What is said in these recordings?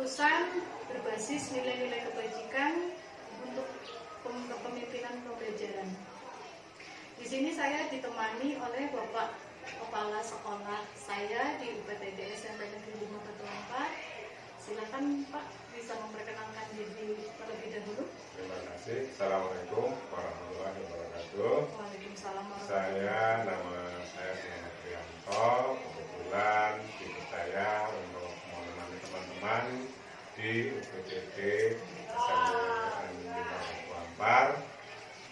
keputusan berbasis nilai-nilai kebajikan untuk kepemimpinan pembelajaran. Di sini saya ditemani oleh Bapak Kepala Sekolah saya di UPTD SMP Negeri 5 Batu Ampar. Silakan Pak, bisa memperkenalkan diri terlebih dahulu. Terima kasih. Assalamualaikum warahmatullahi wabarakatuh. Waalaikumsalam warahmatullahi Saya nama saya Muhammad Prianto. Kebetulan ikut saya untuk menemani teman-teman di UPTD SMP Negeri 5 Batu Ampar.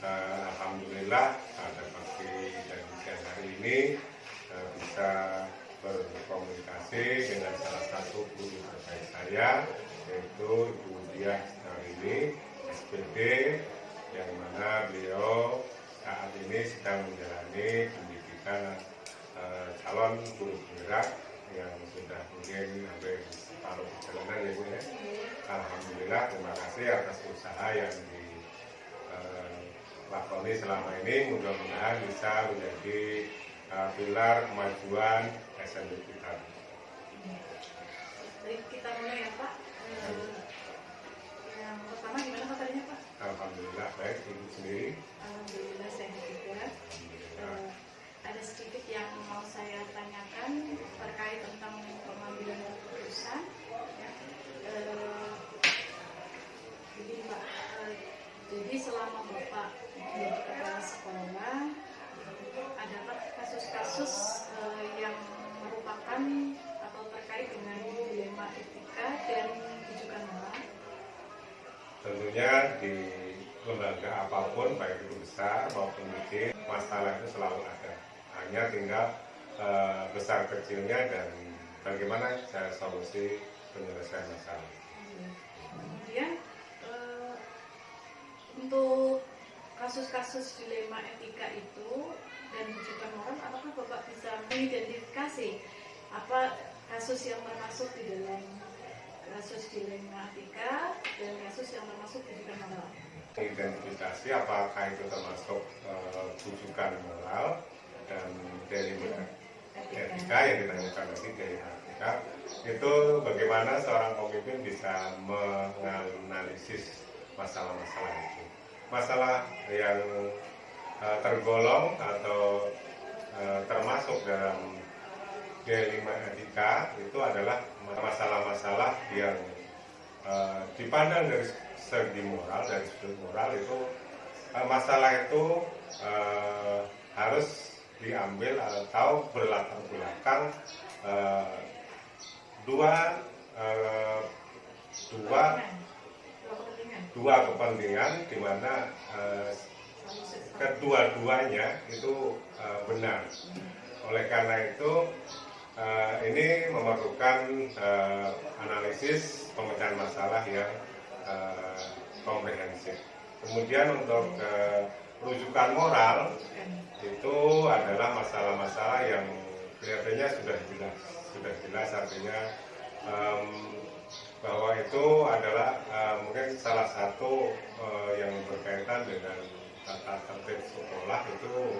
Alhamdulillah pada pagi dan siang hari ini bisa berkomunikasi dengan salah satu guru terbaik saya, yaitu Ibu Diah Narini, SPD, yang mana beliau saat ini sedang menjalani pendidikan calon guru penggerak yang sudah mungkin hampir separuh perjalanan ya Bu ya. Alhamdulillah, terima kasih atas usaha yang dilakoni selama ini. Mudah-mudahan bisa menjadi pilar kemajuan SMP kita. Baik, kita mulai ya Pak. Yang pertama gimana kabarnya Pak? Alhamdulillah baik, Ibu sendiri. Alhamdulillah sehat juga. Ada sedikit yang mau saya tanyakan terkait tentang pengambilan keputusan. Ya. Begini Pak, jadi selama Bapak menjadi kepala sekolah, ada kasus-kasus yang merupakan atau terkait dengan dilema etika dan rujukan moral? Tentunya di lembaga apapun, baik itu besar maupun kecil, masalah itu selalu ada. Hanya tinggal besar kecilnya dan bagaimana cara solusi penyelesaian masalah. Kemudian untuk kasus-kasus dilema etika itu dan rujukan moral, apakah Bapak bisa mengidentifikasi apa kasus yang termasuk di dalam kasus dilema etika dan kasus yang termasuk rujukan moral? Identifikasi apakah itu termasuk rujukan moral dan dilema etika yang ditanyakan tadi dari etika, itu bagaimana seorang pemimpin bisa menganalisis masalah-masalah itu. Masalah yang tergolong atau termasuk dalam dilema etika itu adalah masalah-masalah yang dipandang dari segi moral, dari sudut moral itu masalah itu harus diambil atau berlatar belakang dua kepentingan di mana kedua-duanya itu benar. Oleh karena itu ini memerlukan analisis pemecahan masalah yang komprehensif. Kemudian untuk rujukan moral itu adalah masalah-masalah yang kelihatannya sudah jelas artinya bahwa itu adalah mungkin salah satu yang berkaitan dengan tata tertib sekolah itu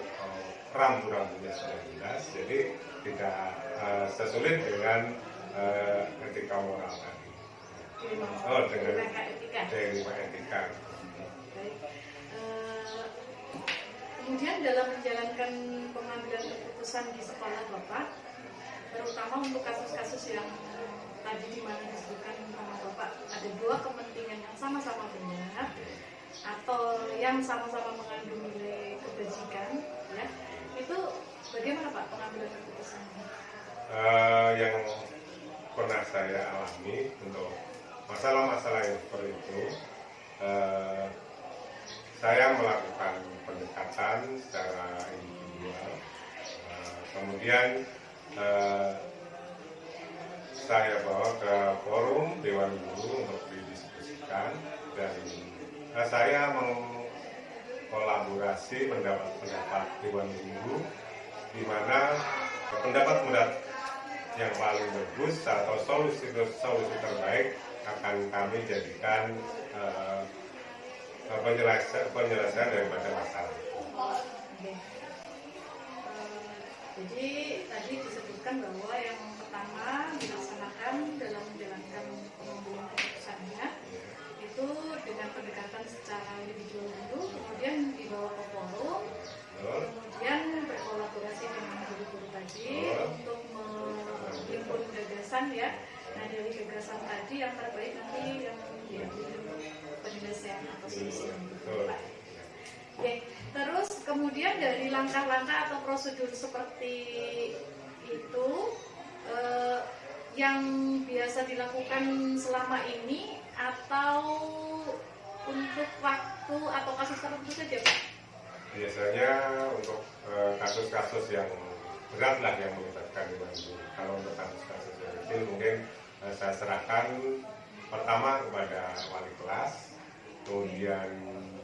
rambu-rambunya sudah jelas, jadi tidak sesulit dengan etika moral tadi. Dengan dilema etika. Baik. Kemudian dalam menjalankan pengambilan keputusan di sekolah Bapak, terutama untuk kasus-kasus yang tadi di mana disebutkan sama Bapak ada dua kepentingan yang sama-sama benar atau yang sama-sama mengandung nilai kebajikan, ya, itu bagaimana Pak pengambilan keputusannya? Yang pernah saya alami untuk masalah-masalah yang seperti itu, saya melakukan pendekatan secara individual, kemudian saya bawa ke forum Dewan Guru untuk didiskusikan dan saya mengkolaborasi pendapat Dewan Guru di mana pendapat yang paling bagus atau solusi terbaik akan kami jadikan penyelesaian daripada masalah. Jadi tadi disebutkan bahwa yang pertama dilaksanakan dalam menjalankan pengambilan dari gagasan tadi yang terbaik nanti yang diambil untuk penyelesaian atau solusi yang Pak. Oke, terus kemudian dari langkah-langkah atau prosedur seperti itu yang biasa dilakukan selama ini atau untuk waktu atau kasus tertentu saja Pak? Biasanya untuk kasus-kasus yang berat lah yang melibatkan Iwan Guru. Kalau untuk kasus-kasus yang kecil mungkin saya serahkan pertama kepada wali kelas, kemudian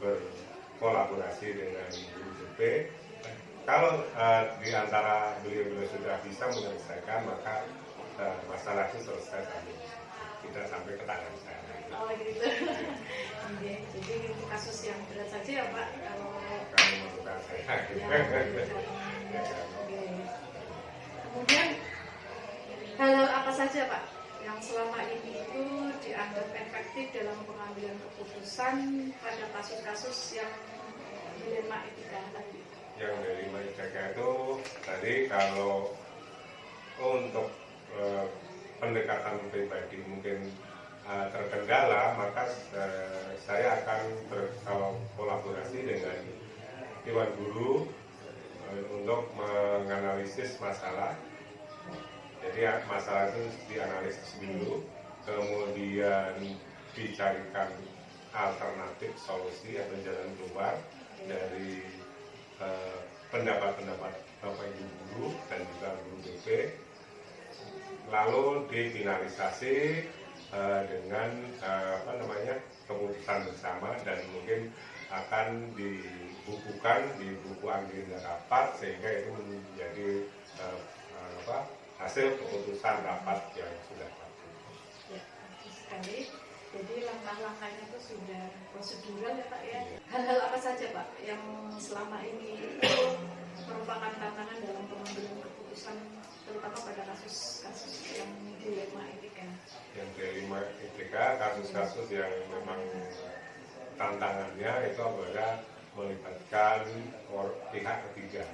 berkolaborasi dengan guru BP. Kalau di antara beliau-beliau sudah bisa menyelesaikan, maka masalah itu selesai sampai tidak sampai ke tangan saya. Oh gitu. Oke, jadi untuk kasus yang berat saja ya Pak. Kalau memerlukan saya. Ya, oke. Kemudian hal-hal apa saja Pak yang selama ini itu dianggap efektif dalam pengambilan keputusan pada kasus-kasus yang dilema etika tadi? Yang dilema etika itu tadi kalau untuk pendekatan pribadi mungkin terkendala, maka saya akan berkolaborasi dengan Iwan Guru untuk menganalisis masalah. Jadi masalah itu dianalisis dulu, kemudian dicarikan alternatif solusi atau jalan keluar dari pendapat-pendapat Bapak Ibu Guru dan juga Guru BP, lalu difinalisasi dengan keputusan bersama dan mungkin akan dibukukan di buku agenda rapat sehingga itu menjadi hasil keputusan rapat yang sudah pasti. Ya, bagus sekali. Jadi langkah-langkahnya itu sudah prosedural ya Pak ya. Hal-hal apa saja Pak yang selama ini itu merupakan tantangan dalam pengambilan keputusan terutama pada kasus-kasus yang dilema etika? Yang dilema etika, kasus-kasus yang memang tantangannya itu adalah melibatkan pihak ketiga.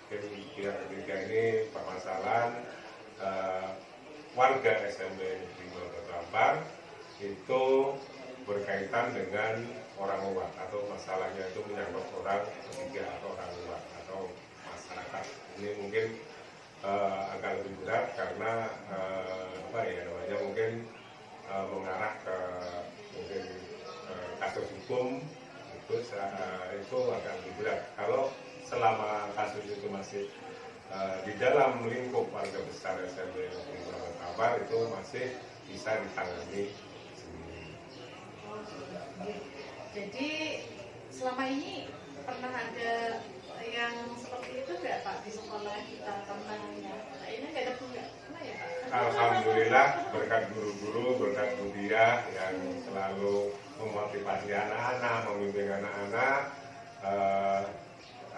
Pihak ketiga ini permasalahan warga SMP Negeri Batu Ampar itu berkaitan dengan orang luar atau masalahnya itu menyangkut orang ketiga atau orang luar atau masyarakat. Ini mungkin agak lebih berat karena mungkin mengarah ke mungkin kasus hukum itu agak lebih berat. Kalau selama kasus itu masih di dalam lingkup warga besar SMP Negeri Batu Ampar itu masih bisa ditangani sendiri. Jadi selama ini pernah ada yang seperti itu nggak Pak di sekolah kita tantangannya? Ini nggak ada punya, ya Pak? Alhamdulillah berkat guru-guru, berkat Bu Diah yang selalu memotivasi anak-anak, membimbing anak-anak.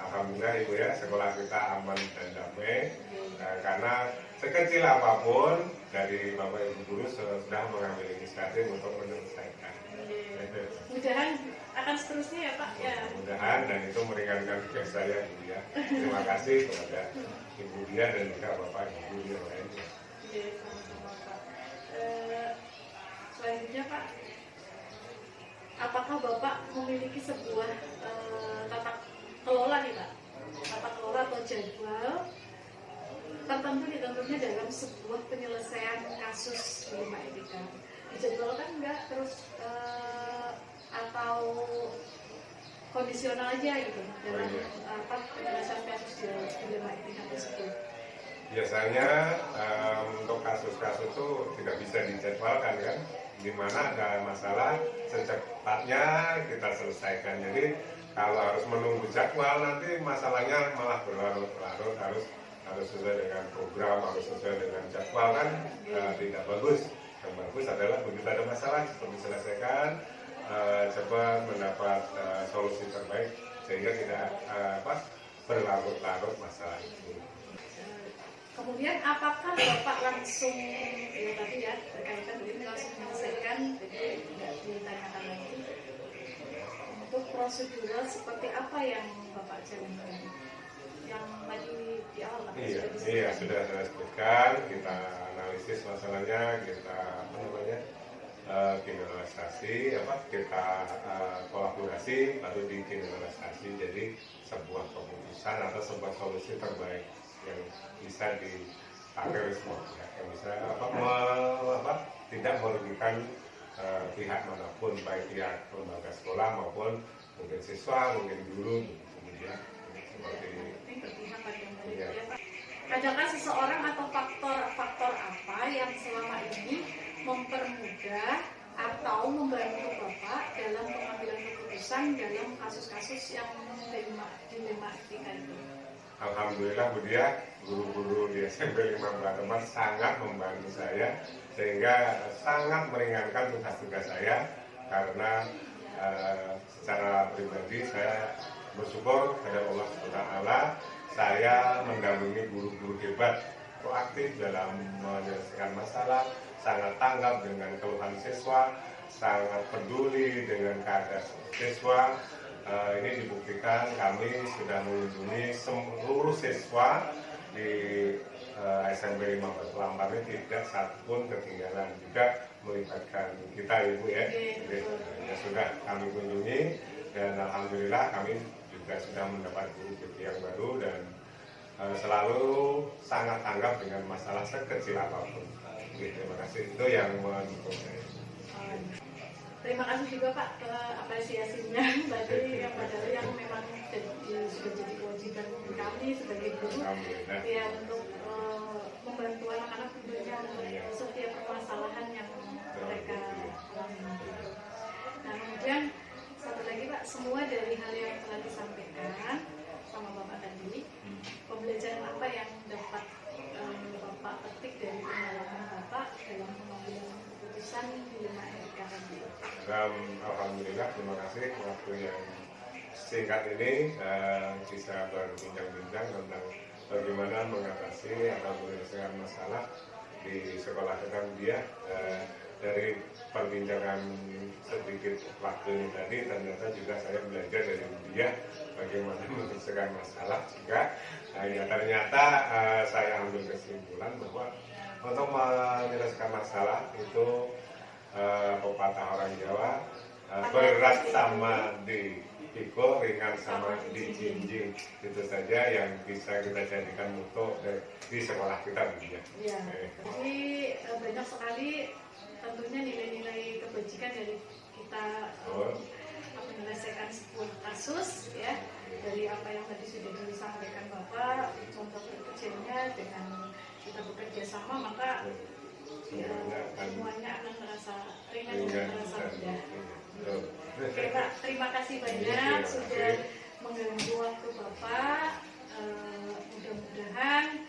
Alhamdulillah Ibu ya, sekolah kita aman dan damai. Karena sekecil apapun dari Bapak Ibu guru sudah mengambil inisiatif untuk menyelesaikan. Mudah-mudahan akan seterusnya ya Pak. Ya. Mudah-mudahan dan itu meringankan tugas saya Ibu ya. Terima kasih kepada Ibu Dia dan juga Bapak Ibu yang lainnya. Sama-sama Pak. Selanjutnya Pak, apakah Bapak memiliki sebuah tata kelola nih Pak? Tata kelola atau jadwal tertentu ditentunya dalam sebuah penyelesaian kasus dilema etika. Dijadwalkan enggak terus atau kondisional aja gitu dalam penyelesaian kasus dilema etika tersebut? Biasanya untuk kasus-kasus itu tidak bisa dijadwalkan kan, di mana ada masalah secepatnya kita selesaikan. Jadi kalau harus menunggu jadwal nanti masalahnya malah berlarut-larut, harus sesuai dengan program, harus sesuai dengan jadwal kan tidak bagus. Yang bagus adalah begitu ada masalah cepat diselesaikan, cepat mendapat solusi terbaik sehingga tidak berlarut-larut masalah itu. Kemudian apakah Bapak langsung tadi ya berkaitan dengan langsung menyelesaikan, jadi tidak ditanyakan lagi untuk prosedural seperti apa yang Bapak jalankan? Yang tadi di awal Pak sudah saya sebutkan, kita analisis masalahnya, kita generalisasi, kita kolaborasi, lalu digeneralisasi jadi sebuah keputusan atau sebuah solusi terbaik yang bisa dipakai oleh semua pihak, yang bisa tidak merugikan pihak manapun, baik pihak lembaga sekolah maupun mungkin siswa, mungkin guru, kemudian seperti berpihak pada yang baik ya. ya Pak. Adakah seseorang atau faktor apa yang selama ini mempermudah atau membantu Bapak dalam pengambilan keputusan dalam kasus-kasus yang dilematika itu? Alhamdulillah Bu Dia, guru-guru di SMP 5 Balatempat sangat membantu saya sehingga sangat meringankan tugas-tugas saya, karena secara pribadi saya bersyukur kepada Allah SWT, saya mendampingi guru-guru hebat, proaktif dalam menyelesaikan masalah, sangat tanggap dengan keluhan siswa, sangat peduli dengan keadaan siswa. Ini dibuktikan kami sudah mengunjungi seluruh siswa di SMP 5 Batu Ampar ini, tidak satupun ketinggalan, juga melibatkan kita Ibu ya. Ya sudah kami kunjungi dan alhamdulillah kami juga sudah mendapat guru yang baru dan selalu sangat tanggap dengan masalah sekecil apapun. Terima kasih, itu yang mendukung saya. Terima kasih juga Pak apresiasinya tadi yang memang sudah jadi kewajiban kami sebagai guru ya untuk membantu anak-anak tentunya setiap permasalahan yang mereka alami. Nah kemudian satu lagi Pak, semua dari hal yang telah disampaikan sama Bapak tadi, pembelajaran apa yang dapat Bapak petik dari pengalaman Bapak dalam pengambilan keputusan di 5 RK tadi? Alhamdulillah, terima kasih waktu yang singkat ini bisa berbincang-bincang tentang bagaimana mengatasi atau menyelesaikan masalah di sekolah kita dia. Dari perbincangan sedikit waktu ini tadi, ternyata juga saya belajar dari dia bagaimana menyelesaikan masalah juga. Ya, ternyata saya ambil kesimpulan bahwa untuk menyelesaikan masalah itu pepatah orang Jawa, berat sama dipikul, ringan sama dijinjing. Itu saja yang bisa kita jadikan moto di sekolah kita. Ya, jadi banyak sekali tentunya nilai-nilai kebajikan dari kita menyelesaikan sebuah kasus ya, dari apa yang tadi sudah disampaikan Bapak, contoh kecilnya dengan kita bekerja sama maka semuanya akan terasa ringan dan terasa mudah. Oke Pak, terima kasih banyak sudah mengganggu waktu Bapak. Mudah-mudahan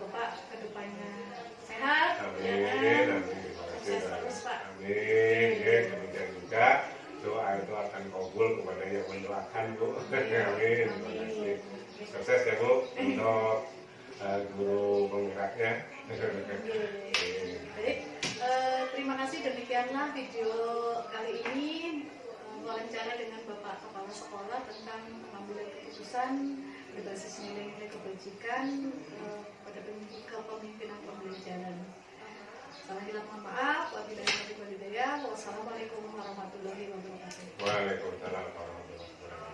Bapak kedepannya sehat. Amin. Sukses terus Pak. Amin. Demikian juga doa itu akan kabul kepada yang mendoakan Bu. Amin. Terima kasih. Sukses ya Bu untuk guru penggeraknya. Baik, terima kasih, demikianlah video kali ini wawancara dengan Bapak Kepala Sekolah tentang pengambilan keputusan berbasis nilai-nilai kebajikan pada kepemimpinan pembelajaran. Salah hilang mohon maaf. Wabillahi taufiq wal hidayah. Wassalamualaikum warahmatullahi wabarakatuh. Waalaikumsalam warahmatullahi wabarakatuh.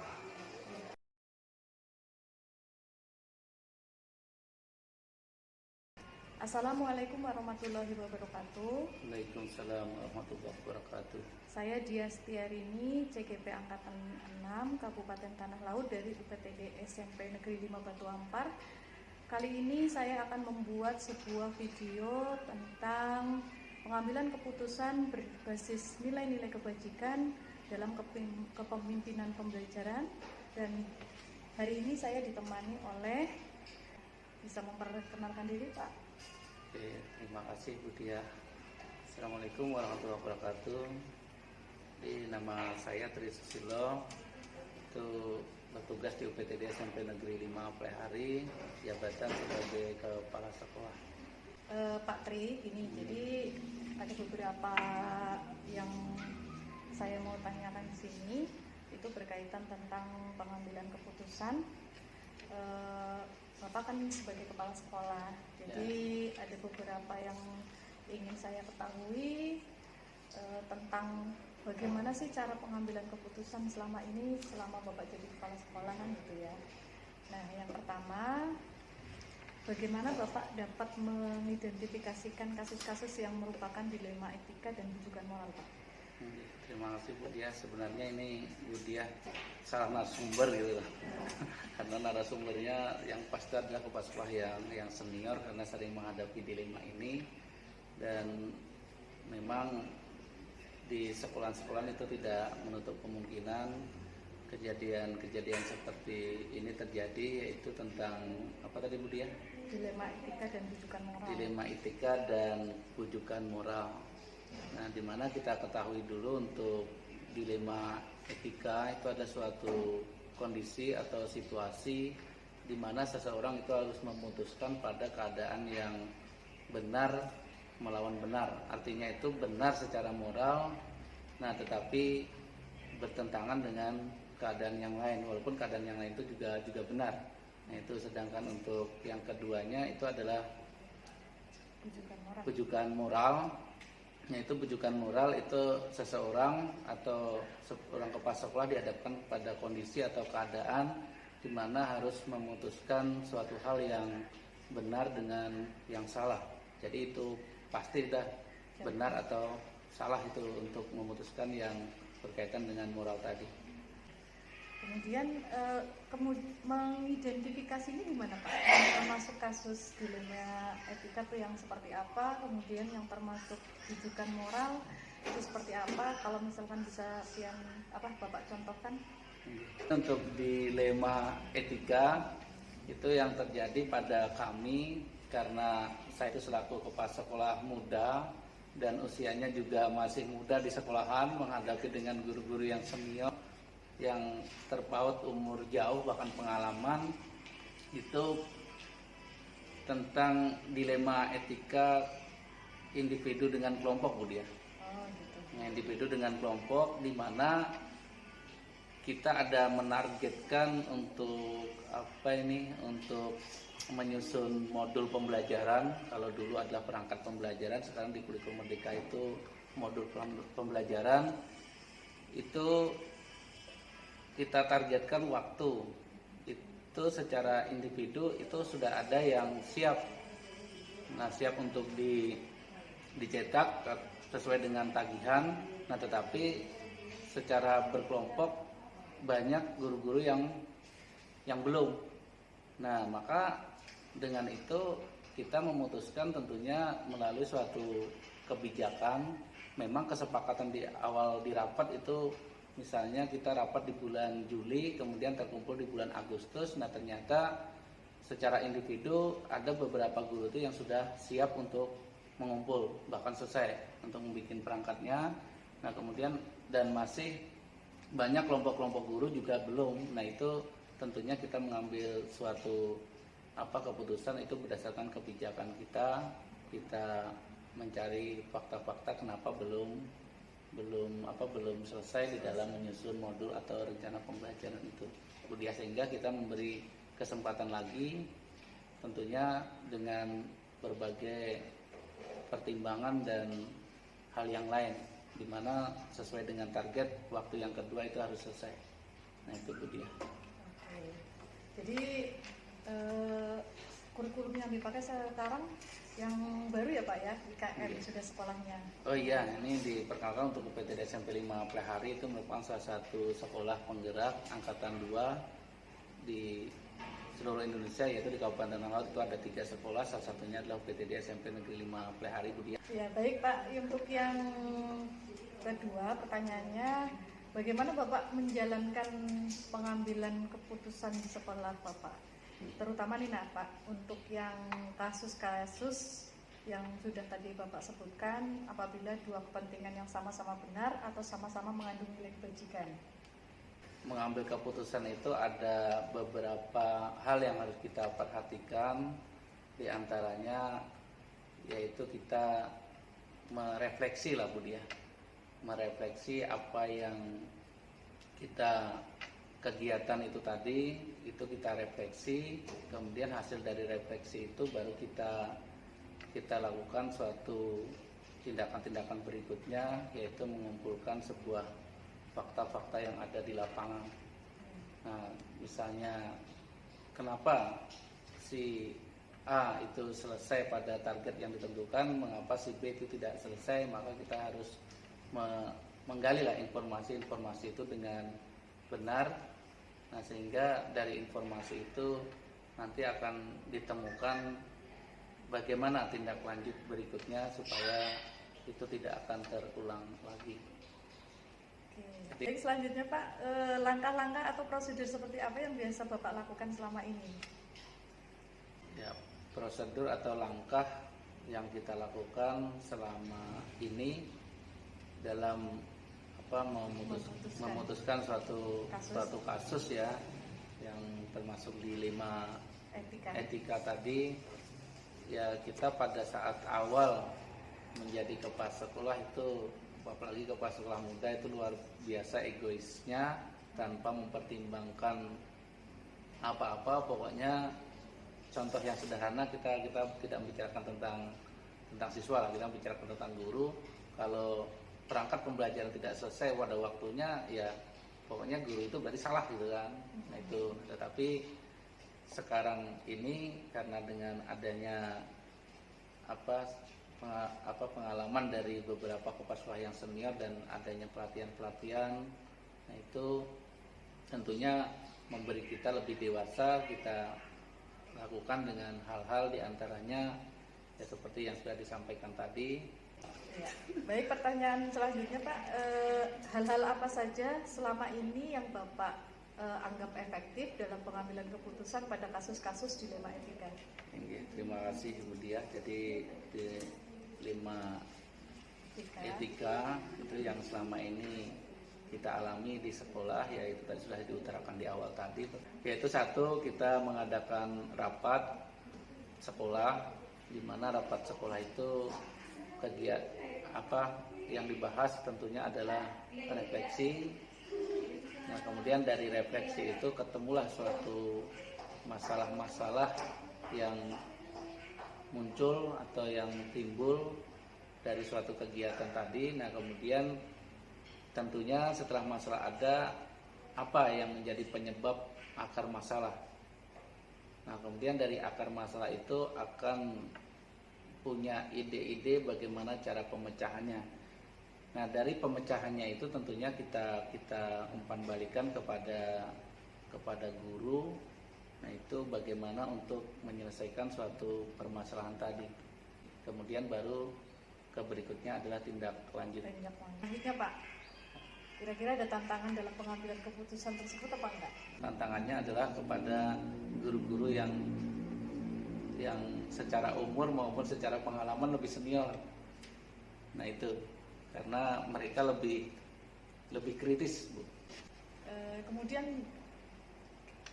Assalamualaikum warahmatullahi wabarakatuh. Waalaikumsalam warahmatullahi wabarakatuh. Saya Dia Setiarini, CGP Angkatan 6, Kabupaten Tanah Laut dari UPTD SMP Negeri 5 Batu Ampar. Kali ini saya akan membuat sebuah video tentang pengambilan keputusan berbasis nilai-nilai kebajikan dalam kepemimpinan pembelajaran. Dan hari ini saya ditemani oleh, bisa memperkenalkan diri Pak? Oke, terima kasih Bu Dia. Assalamualaikum warahmatullahi wabarakatuh. Nama saya Tri Susilo, itu bertugas di UPTD SMP Negeri 5 Plehari, jabatan sebagai Kepala Sekolah. Pak Tri, ini jadi ada beberapa yang saya mau tanyakan di sini, itu berkaitan tentang pengambilan keputusan. Bapak kan sebagai kepala sekolah, jadi ada beberapa yang ingin saya ketahui tentang bagaimana sih cara pengambilan keputusan selama ini selama Bapak jadi kepala sekolah kan gitu ya. Nah, yang pertama, bagaimana Bapak dapat mengidentifikasikan kasus-kasus yang merupakan dilema etika dan rujukan moral, Pak? Terima kasih Bu Diah. Sebenarnya ini Bu Diah salah narasumber gitu loh. Karena narasumbernya yang pasti adalah kepala sekolah yang senior karena sering menghadapi dilema ini, dan memang di sekolah-sekolah itu tidak menutup kemungkinan kejadian-kejadian seperti ini terjadi, yaitu tentang apa tadi Bu Diah? Dilema etika dan rujukan moral. Dilema etika dan rujukan moral. Nah, dimana kita ketahui dulu untuk dilema etika itu ada suatu kondisi atau situasi di mana seseorang itu harus memutuskan pada keadaan yang benar melawan benar. Artinya itu benar secara moral, nah tetapi bertentangan dengan keadaan yang lain, walaupun keadaan yang lain itu juga benar. Nah, itu sedangkan untuk yang keduanya itu adalah rujukan moral. Yaitu bujukan moral itu seseorang atau seorang kepala sekolah dihadapkan pada kondisi atau keadaan di mana harus memutuskan suatu hal yang benar dengan yang salah. Jadi itu pasti sudah benar atau salah itu untuk memutuskan yang berkaitan dengan moral tadi. Kemudian mengidentifikasi ini gimana Pak? Termasuk kasus dilema etika itu yang seperti apa? Kemudian yang termasuk rujukan moral itu seperti apa? Kalau misalkan bisa yang Bapak contohkan? Untuk dilema etika itu yang terjadi pada kami karena saya itu selaku kepala sekolah muda dan usianya juga masih muda di sekolahan, menghadapi dengan guru-guru yang senior yang terpaut umur jauh bahkan pengalaman, itu tentang dilema etika individu dengan kelompok Bu Diah. Gitu. Nah, individu dengan kelompok di mana kita ada menargetkan untuk untuk menyusun modul pembelajaran. Kalau dulu adalah perangkat pembelajaran, sekarang di kurikulum Merdeka itu modul pembelajaran. Itu kita targetkan waktu itu secara individu itu sudah ada yang siap. Nah, siap untuk dicetak sesuai dengan tagihan. Nah, tetapi secara berkelompok banyak guru-guru yang belum. Nah, maka dengan itu kita memutuskan tentunya melalui suatu kebijakan. Memang kesepakatan di awal di rapat itu, misalnya kita rapat di bulan Juli, kemudian terkumpul di bulan Agustus. Nah, ternyata secara individu ada beberapa guru itu yang sudah siap untuk mengumpul, bahkan selesai untuk membuat perangkatnya. Nah, kemudian dan masih banyak kelompok-kelompok guru juga belum. Nah, itu tentunya kita mengambil suatu keputusan itu berdasarkan kebijakan kita mencari fakta-fakta kenapa belum selesai di dalam menyusun modul atau rencana pembelajaran itu. Kemudian sehingga kita memberi kesempatan lagi, tentunya dengan berbagai pertimbangan dan hal yang lain, di mana sesuai dengan target waktu yang kedua itu harus selesai. Nah, itu Bu Diah. Oke. Jadi kurikulum yang dipakai sekarang yang baru ya Pak ya, IKM sudah sekolahnya. Oh iya, ini diperkenalkan untuk UPTD SMP 5 Plehari, itu merupakan salah satu sekolah penggerak angkatan 2 di seluruh Indonesia, yaitu di Kabupaten Talaut itu ada 3 sekolah, salah satunya adalah UPTD SMP Negeri 5 Plehari Bu Diah. Ya baik Pak, untuk yang kedua pertanyaannya, bagaimana Bapak menjalankan pengambilan keputusan di sekolah Bapak? Terutama nih Pak, untuk yang kasus-kasus yang sudah tadi Bapak sebutkan, apabila dua kepentingan yang sama-sama benar atau sama-sama mengandung nilai kebajikan. Mengambil keputusan itu ada beberapa hal yang harus kita perhatikan, di antaranya yaitu kita merefleksi lah Bu Diah, merefleksi apa yang kita kegiatan itu tadi itu kita refleksi, kemudian hasil dari refleksi itu baru kita lakukan suatu tindakan-tindakan berikutnya, yaitu mengumpulkan sebuah fakta-fakta yang ada di lapangan. Nah, misalnya kenapa si A itu selesai pada target yang ditentukan, mengapa si B itu tidak selesai, maka kita harus menggali lah informasi-informasi itu dengan benar. Nah, sehingga dari informasi itu nanti akan ditemukan bagaimana tindak lanjut berikutnya supaya itu tidak akan terulang lagi. Oke. Jadi selanjutnya Pak, langkah-langkah atau prosedur seperti apa yang biasa Bapak lakukan selama ini? Ya, prosedur atau langkah yang kita lakukan selama ini dalam memutuskan suatu kasus ya, yang termasuk di 5 etika tadi. Ya, kita pada saat awal menjadi kepala sekolah itu, apalagi kepala sekolah muda, itu luar biasa egoisnya, tanpa mempertimbangkan apa-apa. Pokoknya contoh yang sederhana, kita tidak membicarakan tentang siswa lah, kita membicarakan tentang guru. Kalau perangkat pembelajaran tidak selesai pada waktunya, ya pokoknya guru itu berarti salah gitu kan. Nah itu, tetapi sekarang ini karena dengan adanya pengalaman dari beberapa kepala sekolah yang senior dan adanya pelatihan-pelatihan, nah itu tentunya memberi kita lebih dewasa. Kita lakukan dengan hal-hal diantaranya ya seperti yang sudah disampaikan tadi. Ya. Baik, pertanyaan selanjutnya Pak, hal-hal apa saja selama ini yang Bapak anggap efektif dalam pengambilan keputusan pada kasus-kasus dilema etika? Terima kasih Bu Diah. Jadi di 5 etika itu yang selama ini kita alami di sekolah, yaitu tadi sudah diutarakan di awal tadi, yaitu satu, kita mengadakan rapat sekolah, di mana rapat sekolah itu kegiatan yang dibahas tentunya adalah refleksi. Nah, kemudian dari refleksi itu ketemulah suatu masalah-masalah yang muncul atau yang timbul dari suatu kegiatan tadi. Nah, kemudian tentunya setelah masalah ada, apa yang menjadi penyebab akar masalah. Nah, kemudian dari akar masalah itu akan punya ide-ide bagaimana cara pemecahannya. Nah, dari pemecahannya itu tentunya kita umpan balikan kepada guru. Nah, itu bagaimana untuk menyelesaikan suatu permasalahan tadi. Kemudian baru ke berikutnya adalah tindak lanjut. Selanjutnya Pak, kira-kira ada tantangan dalam pengambilan keputusan tersebut apa enggak? Tantangannya adalah kepada guru-guru yang secara umur maupun secara pengalaman lebih senior. Nah itu, karena mereka lebih kritis, Bu. Kemudian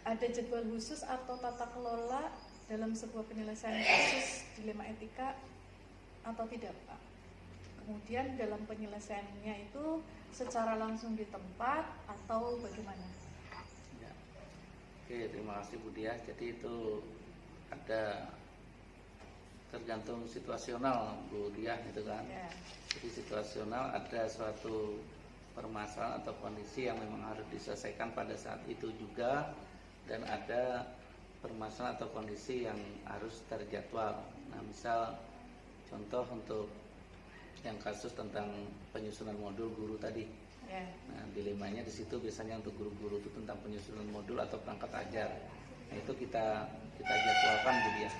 ada jadwal khusus atau tata kelola dalam sebuah penyelesaian kasus dilema etika atau tidak, Pak? Kemudian dalam penyelesaiannya itu secara langsung di tempat atau bagaimana? Ya. Oke, terima kasih Bu Diah. Jadi itu ada tergantung situasional Bu Diah gitu kan. Ya. Jadi situasional, ada suatu permasalahan atau kondisi yang memang harus diselesaikan pada saat itu juga, dan ada permasalahan atau kondisi yang harus terjadwal. Nah, misal contoh untuk yang kasus tentang penyusunan modul guru tadi. Ya. Nah, dilemanya di situ biasanya untuk guru-guru itu tentang penyusunan modul atau perangkat ajar. Nah, itu kita jadwalkan Bu Diah.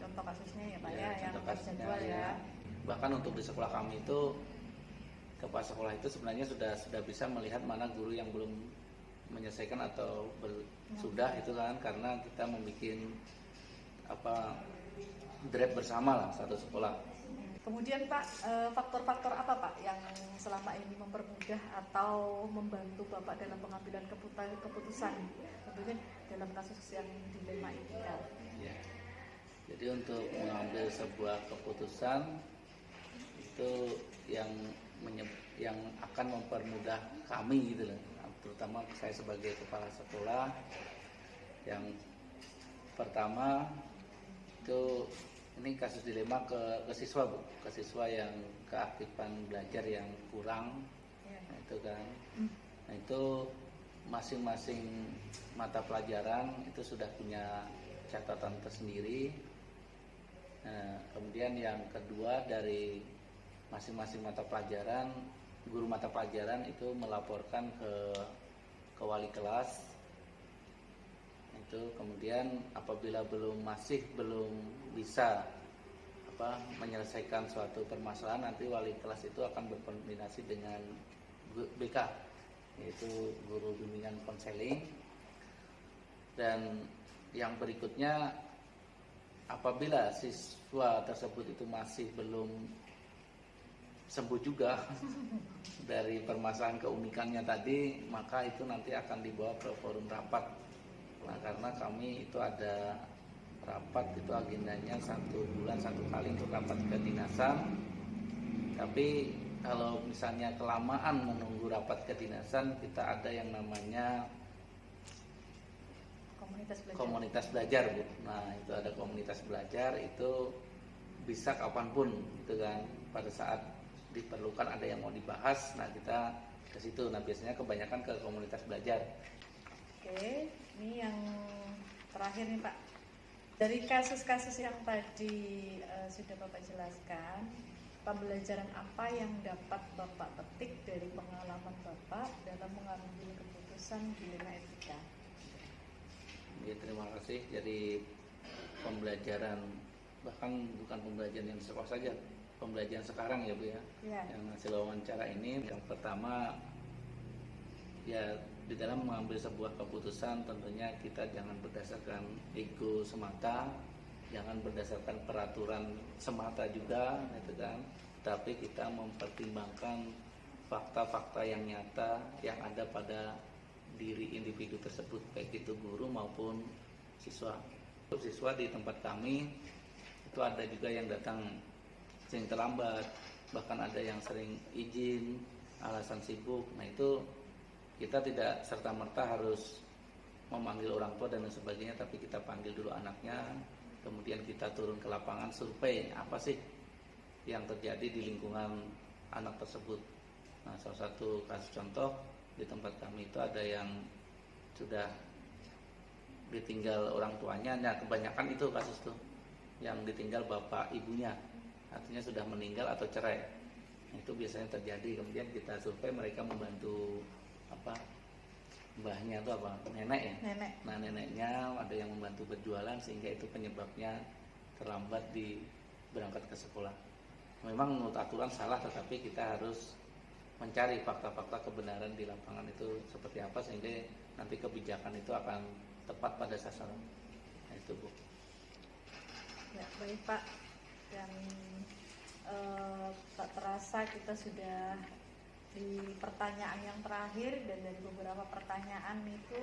Contoh kasusnya ya Pak ya, yang terjadwal ya. Bahkan untuk di sekolah kami itu, kepala sekolah itu sebenarnya sudah bisa melihat mana guru yang belum menyelesaikan atau sudah itu kan, karena kita membuat draft bersama lah satu sekolah. Kemudian Pak, faktor-faktor apa Pak yang selama ini mempermudah atau membantu Bapak dalam pengambilan keputusan, tentunya dalam kasus yang dilema etika? Ya. Jadi untuk mengambil sebuah keputusan itu yang akan mempermudah kami gitu loh. terutama saya sebagai kepala sekolah. Yang pertama itu ini kasus dilema ke siswa Bu, ke siswa yang keaktifan belajar yang kurang, nah, itu kan. Nah itu masing-masing mata pelajaran itu sudah punya catatan tersendiri. Nah, kemudian yang kedua dari masing-masing mata pelajaran, guru mata pelajaran itu melaporkan ke wali kelas. Itu kemudian apabila masih belum bisa menyelesaikan suatu permasalahan, nanti wali kelas itu akan berkoordinasi dengan BK, yaitu guru bimbingan konseling. Dan yang berikutnya, apabila siswa tersebut itu masih belum sembuh juga dari permasalahan keunikannya tadi, maka itu nanti akan dibawa ke forum rapat. Nah, karena kami itu ada rapat, itu agendanya 1 bulan 1 kali untuk rapat kedinasan. Tapi kalau misalnya kelamaan menunggu rapat kedinasan, kita ada yang namanya komunitas belajar Bu. Nah itu ada komunitas belajar, itu bisa kapanpun gitu kan, pada saat diperlukan ada yang mau dibahas, nah kita ke situ. Nah biasanya kebanyakan ke komunitas belajar. Oke, ini yang terakhir nih Pak. Dari kasus-kasus yang tadi sudah Bapak jelaskan, pembelajaran apa yang dapat Bapak petik dari pengalaman Bapak dalam mengambil keputusan dilema etika? Ya, terima kasih. Jadi pembelajaran, bahkan bukan pembelajaran yang sekolah saja, pembelajaran sekarang ya Bu ya, yang hasil wawancara ini, yang pertama ya di dalam mengambil sebuah keputusan tentunya kita jangan berdasarkan ego semata, jangan berdasarkan peraturan semata juga, gitu kan. Tapi kita mempertimbangkan fakta-fakta yang nyata yang ada pada diri individu tersebut, baik itu guru maupun siswa. Untuk siswa di tempat kami itu ada juga yang datang sering terlambat, bahkan ada yang sering izin alasan sibuk. Nah itu kita tidak serta-merta harus memanggil orang tua dan sebagainya, tapi kita panggil dulu anaknya, kemudian kita turun ke lapangan survei apa sih yang terjadi di lingkungan anak tersebut. Nah salah satu kasus contoh di tempat kami itu ada yang sudah ditinggal orang tuanya. Nah kebanyakan itu kasus tuh yang ditinggal bapak ibunya, artinya sudah meninggal atau cerai. Nah, itu biasanya terjadi. Kemudian kita survei, mereka membantu mbahnya itu nenek ya. Nah neneknya ada yang membantu berjualan, sehingga itu penyebabnya terlambat berangkat ke sekolah. Memang menurut aturan salah, tetapi kita harus mencari fakta-fakta kebenaran di lapangan itu seperti apa, sehingga nanti kebijakan itu akan tepat pada sasaran. Nah itu Bu. Ya baik Pak, dan tak terasa kita sudah di pertanyaan yang terakhir, dan dari beberapa pertanyaan itu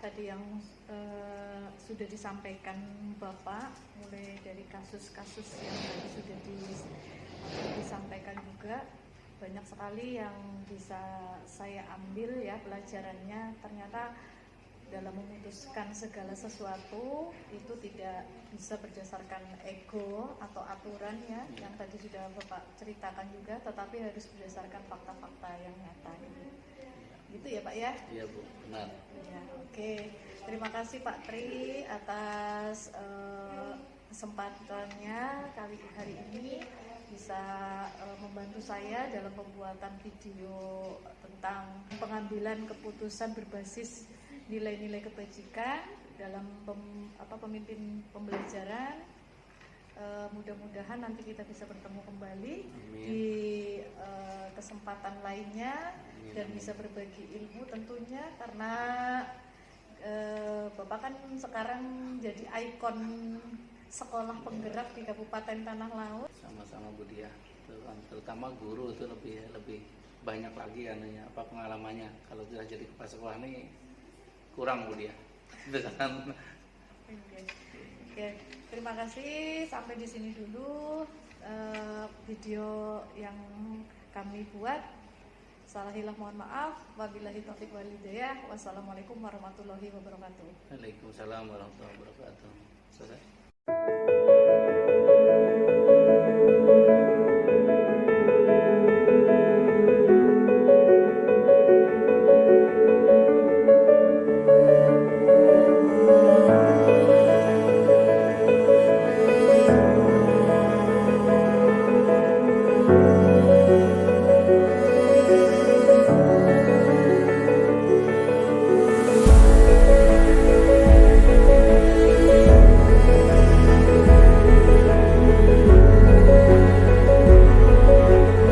tadi yang sudah disampaikan Bapak, mulai dari kasus-kasus yang tadi sudah disampaikan juga, banyak sekali yang bisa saya ambil ya pelajarannya. Ternyata dalam memutuskan segala sesuatu itu tidak bisa berdasarkan ego atau aturan ya, yang tadi sudah Bapak ceritakan juga, tetapi harus berdasarkan fakta-fakta yang nyata gitu ya Pak ya? Iya Bu, benar. Ya, oke. Terima kasih Pak Tri atas kesempatannya kali hari ini bisa membantu saya dalam pembuatan video tentang pengambilan keputusan berbasis nilai-nilai kebajikan dalam pemimpin pembelajaran. Mudah-mudahan nanti kita bisa bertemu kembali di kesempatan lainnya dan bisa berbagi ilmu tentunya, karena Bapak kan sekarang jadi ikon sekolah penggerak di Kabupaten Tanah Laut. Sama-sama Bu Dia, terutama guru itu lebih banyak lagi pengalamannya. Kalau sudah jadi kepala sekolah ini kurang Bu Dia. Oke, terima kasih. Sampai di sini dulu video yang kami buat. Salah hilaf mohon maaf. Wabillahi taufik wal hidayah. Wassalamualaikum warahmatullahi wabarakatuh. Waalaikumsalam warahmatullahi wabarakatuh. Saudara.